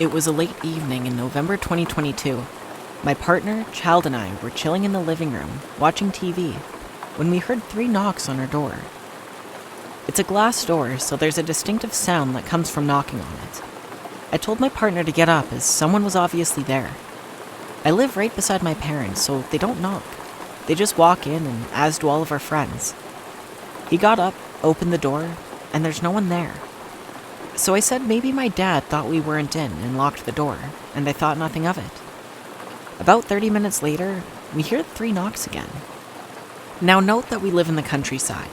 It was a late evening in November 2022. My partner, Child, and I were chilling in the living room, watching TV, when we heard 3 knocks on our door. It's a glass door, so there's a distinctive sound that comes from knocking on it. I told my partner to get up as someone was obviously there. I live right beside my parents, so they don't knock. They just walk in, and as do all of our friends. He got up, opened the door, and there's no one there. So I said maybe my dad thought we weren't in and locked the door, and I thought nothing of it. About 30 minutes later, we hear 3 knocks again. Now note that we live in the countryside.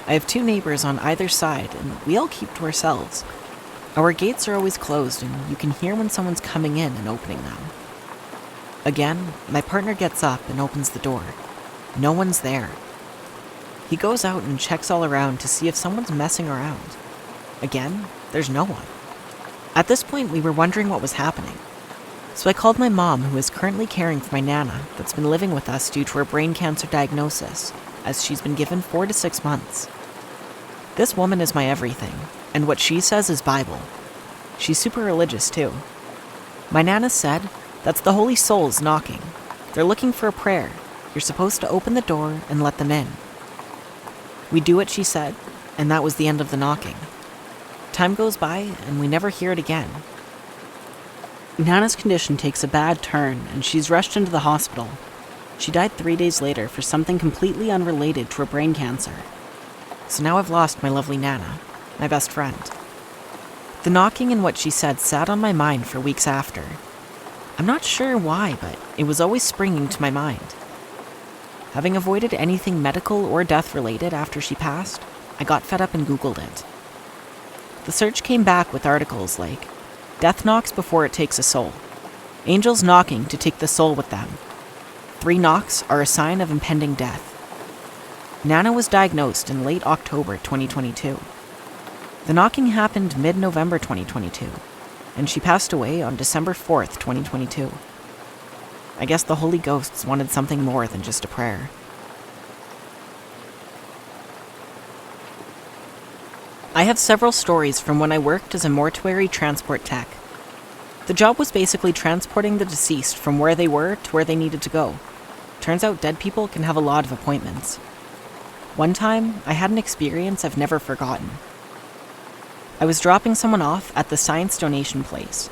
I have 2 neighbors on either side, and we all keep to ourselves. Our gates are always closed, and you can hear when someone's coming in and opening them. Again, my partner gets up and opens the door. No one's there. He goes out and checks all around to see if someone's messing around. Again, there's no one. At this point, we were wondering what was happening. So I called my mom, who is currently caring for my Nana that's been living with us due to her brain cancer diagnosis, as she's been given 4 to 6 months. This woman is my everything, and what she says is Bible. She's super religious, too. My Nana said, "That's the Holy Souls knocking. They're looking for a prayer. You're supposed to open the door and let them in." We do what she said, and that was the end of the knocking. Time goes by, and we never hear it again. Nana's condition takes a bad turn, and she's rushed into the hospital. She died 3 days later for something completely unrelated to her brain cancer. So now I've lost my lovely Nana, my best friend. The knocking and what she said sat on my mind for weeks after. I'm not sure why, but it was always springing to my mind. Having avoided anything medical or death-related after she passed, I got fed up and Googled it. The search came back with articles like, "Death knocks before it takes a soul. Angels knocking to take the soul with them. 3 knocks are a sign of impending death." Nana was diagnosed in late October 2022. The knocking happened mid-November 2022, and she passed away on December 4th, 2022. I guess the Holy Ghosts wanted something more than just a prayer. I have several stories from when I worked as a mortuary transport tech. The job was basically transporting the deceased from where they were to where they needed to go. Turns out dead people can have a lot of appointments. One time, I had an experience I've never forgotten. I was dropping someone off at the science donation place.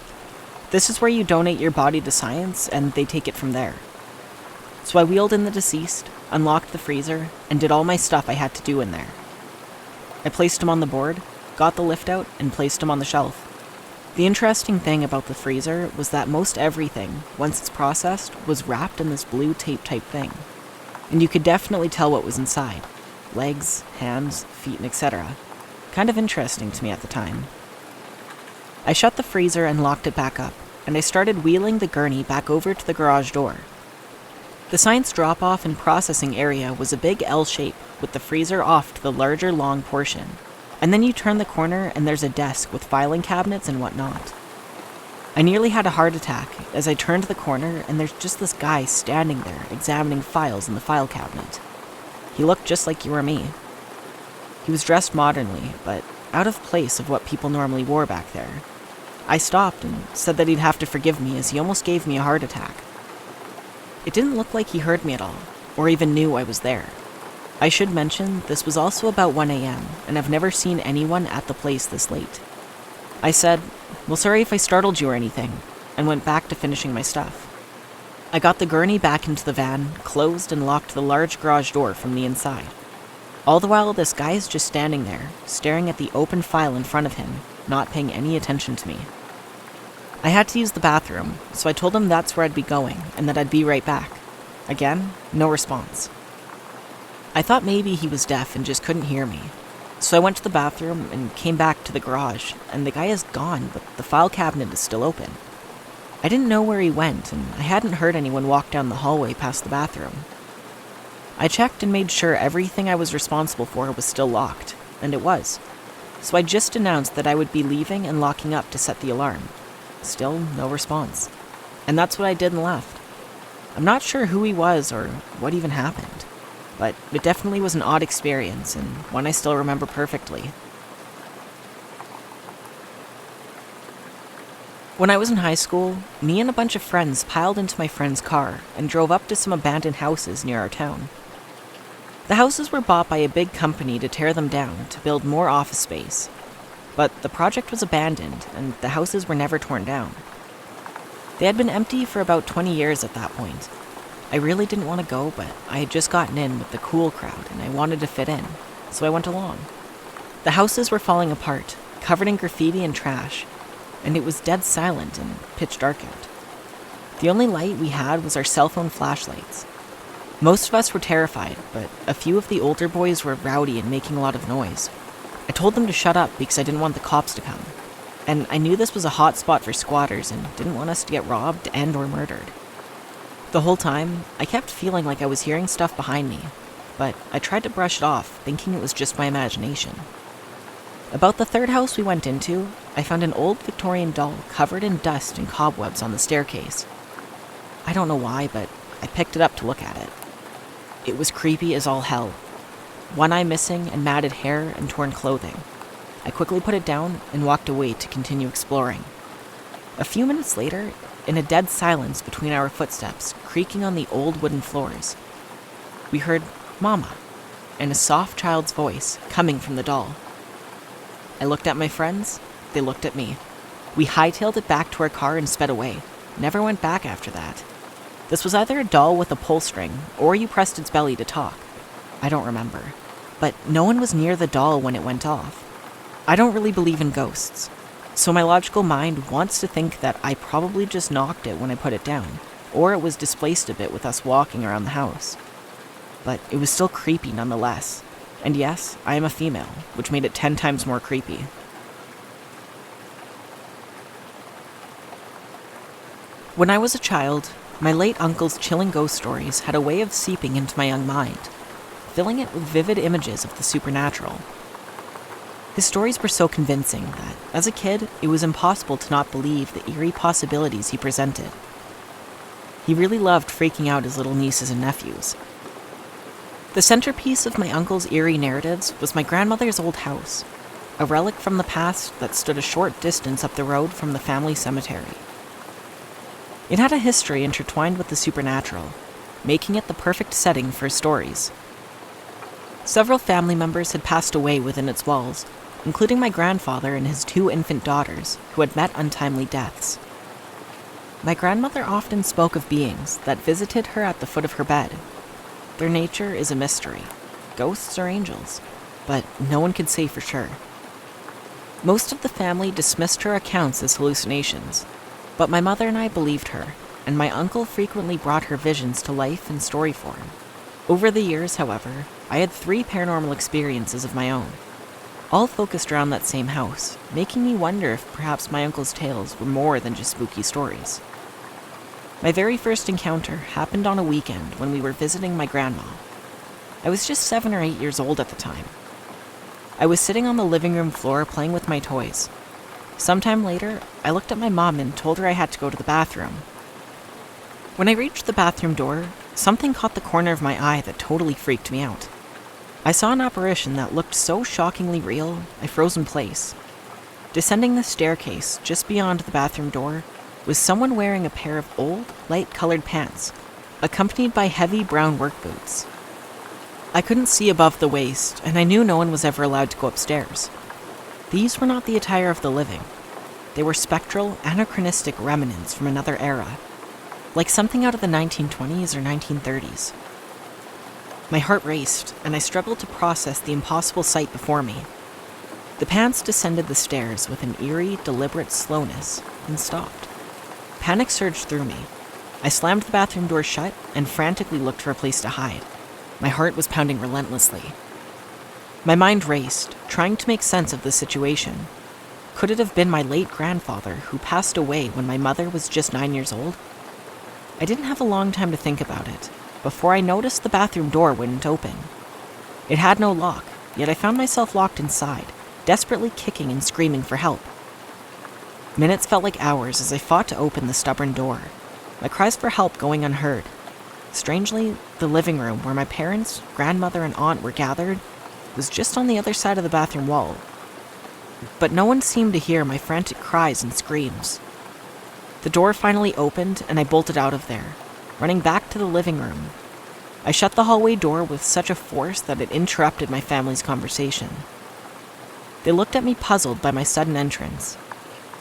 This is where you donate your body to science, and they take it from there. So I wheeled in the deceased, unlocked the freezer, and did all my stuff I had to do in there. I placed him on the board, got the lift out, and placed him on the shelf. The interesting thing about the freezer was that most everything, once it's processed, was wrapped in this blue tape type thing. And you could definitely tell what was inside. Legs, hands, feet, and etc. Kind of interesting to me at the time. I shut the freezer and locked it back up, and I started wheeling the gurney back over to the garage door. The science drop-off and processing area was a big L shape with the freezer off to the larger long portion. And then you turn the corner and there's a desk with filing cabinets and whatnot. I nearly had a heart attack as I turned the corner and there's just this guy standing there examining files in the file cabinet. He looked just like you or me. He was dressed modernly, but out of place of what people normally wore back there. I stopped and said that he'd have to forgive me as he almost gave me a heart attack. It didn't look like he heard me at all, or even knew I was there. I should mention, this was also about 1 a.m., and I've never seen anyone at the place this late. I said, "Well, sorry if I startled you or anything," and went back to finishing my stuff. I got the gurney back into the van, closed and locked the large garage door from the inside. All the while, this guy is just standing there, staring at the open file in front of him, not paying any attention to me. I had to use the bathroom, so I told him that's where I'd be going, and that I'd be right back. Again, no response. I thought maybe he was deaf and just couldn't hear me. So I went to the bathroom and came back to the garage, and the guy is gone, but the file cabinet is still open. I didn't know where he went, and I hadn't heard anyone walk down the hallway past the bathroom. I checked and made sure everything I was responsible for was still locked, and it was. So I just announced that I would be leaving and locking up to set the alarm. Still no response. And that's what I did and left. I'm not sure who he was or what even happened, but it definitely was an odd experience and one I still remember perfectly. When I was in high school, me and a bunch of friends piled into my friend's car and drove up to some abandoned houses near our town. The houses were bought by a big company to tear them down to build more office space, but the project was abandoned and the houses were never torn down. They had been empty for about 20 years at that point. I really didn't want to go, but I had just gotten in with the cool crowd and I wanted to fit in, so I went along. The houses were falling apart, covered in graffiti and trash, and it was dead silent and pitch dark out. The only light we had was our cell phone flashlights. Most of us were terrified, but a few of the older boys were rowdy and making a lot of noise. I told them to shut up because I didn't want the cops to come. And I knew this was a hot spot for squatters and didn't want us to get robbed and or murdered. The whole time, I kept feeling like I was hearing stuff behind me, but I tried to brush it off, thinking it was just my imagination. About the third house we went into, I found an old Victorian doll covered in dust and cobwebs on the staircase. I don't know why, but I picked it up to look at it. It was creepy as all hell. One eye missing and matted hair and torn clothing. I quickly put it down and walked away to continue exploring. A few minutes later, in a dead silence between our footsteps, creaking on the old wooden floors, we heard "Mama" and a soft child's voice coming from the doll. I looked at my friends, they looked at me. We hightailed it back to our car and sped away. Never went back after that. This was either a doll with a pull string, or you pressed its belly to talk. I don't remember. But no one was near the doll when it went off. I don't really believe in ghosts, so my logical mind wants to think that I probably just knocked it when I put it down, or it was displaced a bit with us walking around the house. But it was still creepy nonetheless. And yes, I am a female, which made it 10 times more creepy. When I was a child, my late uncle's chilling ghost stories had a way of seeping into my young mind, filling it with vivid images of the supernatural. His stories were so convincing that, as a kid, it was impossible to not believe the eerie possibilities he presented. He really loved freaking out his little nieces and nephews. The centerpiece of my uncle's eerie narratives was my grandmother's old house, a relic from the past that stood a short distance up the road from the family cemetery. It had a history intertwined with the supernatural, making it the perfect setting for stories. Several family members had passed away within its walls, including my grandfather and his 2 infant daughters, who had met untimely deaths. My grandmother often spoke of beings that visited her at the foot of her bed. Their nature is a mystery, ghosts or angels, but no one could say for sure. Most of the family dismissed her accounts as hallucinations, but my mother and I believed her, and my uncle frequently brought her visions to life in story form. Over the years, however, I had 3 paranormal experiences of my own, all focused around that same house, making me wonder if perhaps my uncle's tales were more than just spooky stories. My very first encounter happened on a weekend when we were visiting my grandma. I was just 7 or 8 years old at the time. I was sitting on the living room floor playing with my toys. Sometime later, I looked at my mom and told her I had to go to the bathroom. When I reached the bathroom door, something caught the corner of my eye that totally freaked me out. I saw an apparition that looked so shockingly real, I froze in place. Descending the staircase just beyond the bathroom door was someone wearing a pair of old, light-colored pants, accompanied by heavy brown work boots. I couldn't see above the waist, and I knew no one was ever allowed to go upstairs. These were not the attire of the living. They were spectral, anachronistic remnants from another era, like something out of the 1920s or 1930s. My heart raced, and I struggled to process the impossible sight before me. The pants descended the stairs with an eerie, deliberate slowness, and stopped. Panic surged through me. I slammed the bathroom door shut and frantically looked for a place to hide. My heart was pounding relentlessly. My mind raced, trying to make sense of the situation. Could it have been my late grandfather who passed away when my mother was just 9 years old? I didn't have a long time to think about it before I noticed the bathroom door wouldn't open. It had no lock, yet I found myself locked inside, desperately kicking and screaming for help. Minutes felt like hours as I fought to open the stubborn door, my cries for help going unheard. Strangely, the living room where my parents, grandmother, and aunt were gathered was just on the other side of the bathroom wall. But no one seemed to hear my frantic cries and screams. The door finally opened and I bolted out of there, running back to the living room. I shut the hallway door with such a force that it interrupted my family's conversation. They looked at me puzzled by my sudden entrance.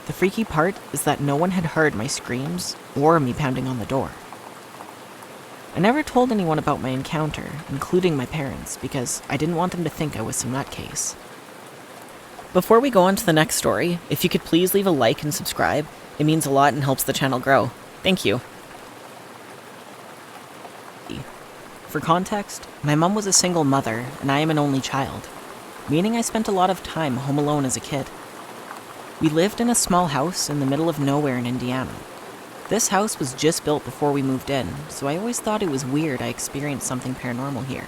The freaky part is that no one had heard my screams or me pounding on the door. I never told anyone about my encounter, including my parents, because I didn't want them to think I was some nutcase. Before we go on to the next story, if you could please leave a like and subscribe, it means a lot and helps the channel grow. Thank you. For context, my mom was a single mother and I am an only child, meaning I spent a lot of time home alone as a kid. We lived in a small house in the middle of nowhere in Indiana. This house was just built before we moved in, so I always thought it was weird I experienced something paranormal here.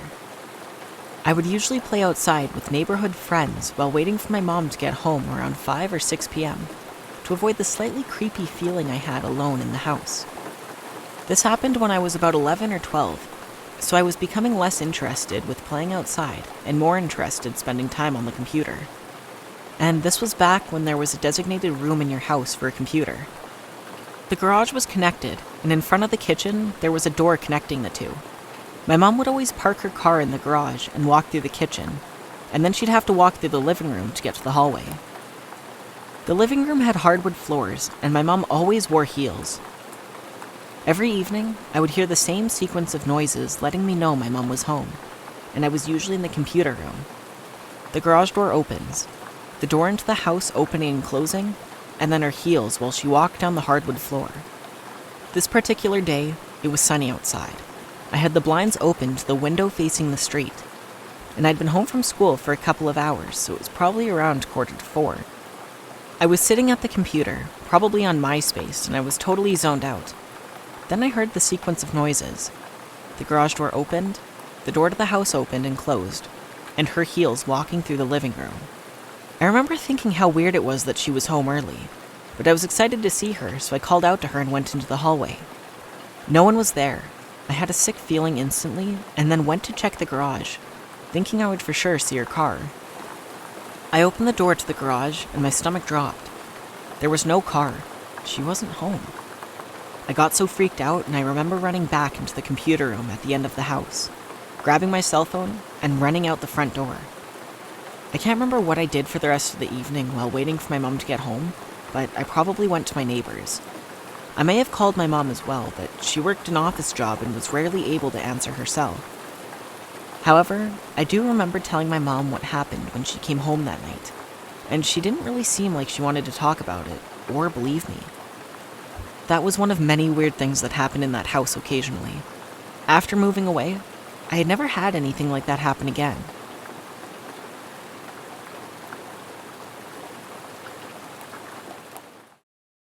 I would usually play outside with neighborhood friends while waiting for my mom to get home around 5 or 6 p.m. to avoid the slightly creepy feeling I had alone in the house. This happened when I was about 11 or 12, so I was becoming less interested with playing outside and more interested spending time on the computer. And this was back when there was a designated room in your house for a computer. The garage was connected, and in front of the kitchen, there was a door connecting the two. My mom would always park her car in the garage and walk through the kitchen, and then she'd have to walk through the living room to get to the hallway. The living room had hardwood floors, and my mom always wore heels. Every evening, I would hear the same sequence of noises letting me know my mom was home, and I was usually in the computer room. The garage door opens, the door into the house opening and closing, and then her heels while she walked down the hardwood floor. This particular day, it was sunny outside. I had the blinds open to the window facing the street, and I'd been home from school for a couple of hours, so it was probably around 3:45. I was sitting at the computer, probably on MySpace, and I was totally zoned out. Then I heard the sequence of noises. The garage door opened, the door to the house opened and closed, and her heels walking through the living room. I remember thinking how weird it was that she was home early, but I was excited to see her, so I called out to her and went into the hallway. No one was there. I had a sick feeling instantly, and then went to check the garage, thinking I would for sure see her car. I opened the door to the garage, and my stomach dropped. There was no car. She wasn't home. I got so freaked out, and I remember running back into the computer room at the end of the house, grabbing my cell phone, and running out the front door. I can't remember what I did for the rest of the evening while waiting for my mom to get home, but I probably went to my neighbor's. I may have called my mom as well, but she worked an office job and was rarely able to answer her cell. However, I do remember telling my mom what happened when she came home that night, and she didn't really seem like she wanted to talk about it or believe me. That was one of many weird things that happened in that house occasionally. After moving away, I had never had anything like that happen again,